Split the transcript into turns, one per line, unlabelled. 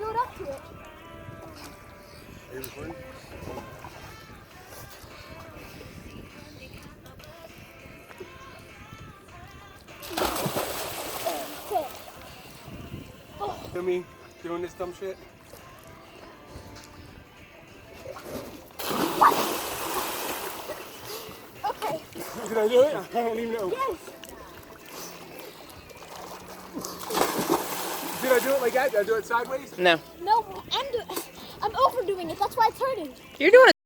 build up to it.
Are you recording? To me doing this dumb shit.
Okay.
Did I do it? I don't even know.
Yes.
Did I do it like that? Did I do it sideways?
No.
No, I'm overdoing it. That's why it's hurting.
You're doing